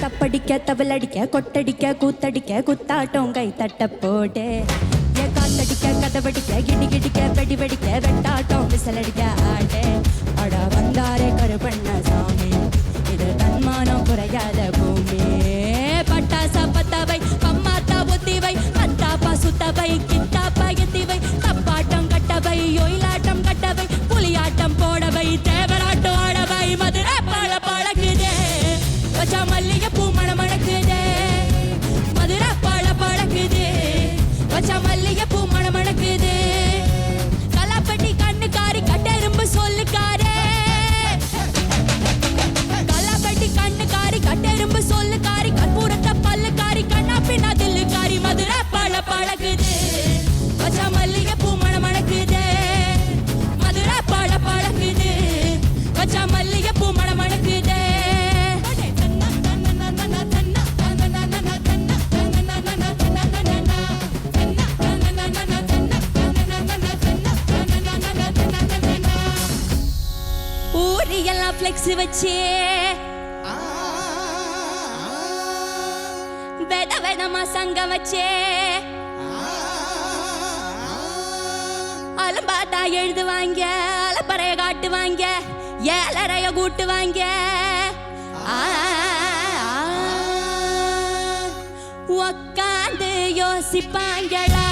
தப்படிக்க தவளடிக்க கொட்டடிக்க கூத்தடிக்க குத்தாட்டம் கை தட்ட போடு காத்தடிக்க கதவடிக்க கிடி கிடிக்க வெடி வெடிக்க வெட்டாட்டம் விசலடிக்க ஆடு அட வந்தாரே கருப்பண்ண சாமி இது தன்மானம் குறையாத பூமி பட்டாசா பத்தவை பம்மாத்தா ஒத்திவை பத்தாப்பா சுத்தவை கித்தாப்பா எத்திவை தப்பாட்டம் கட்டவை ஒயிலாட்டம் கட்டவை புலியாட்டம் போடவை தேவராட்டம் ஆடவை மதுரை பாழ பழக்குதே வச்சா மல்லிகை பூ மணமணக்குதே மதுரை பாழ பழக்குதே வச்சா மல்லிகை பூ மணமணக்குதே கலாப்பட்டி கண்ணுக்காரி கட்டெரும்பு சொல்லுக்காரே கலாப்பட்டி கண்ணுக்காரி கட்டெரும்பு சொல்லுக்காரி கற்பூரத்தை பல்லுக்காரி கண்ணா பின்னா தில்லுக்காரி மதுரை பாழ பழக்குதே வச்சா மல்லிகை பூ மணமணக்குதே மதுரை பாழ பழக்குதே வச்சா மல்லிகை பூ மணமணக்குதே ஊரியெல்லாம் ஃப்ளெக்ஸ் வச்சே வெத வெதமா சங்கம் வச்சே அலம்பாத்தா எழுதுவாங்க அலப்பறைய காட்டுவாங்க ஏழரைய கூட்டுவாங்க உக்காந்து யோசிப்பாங்களா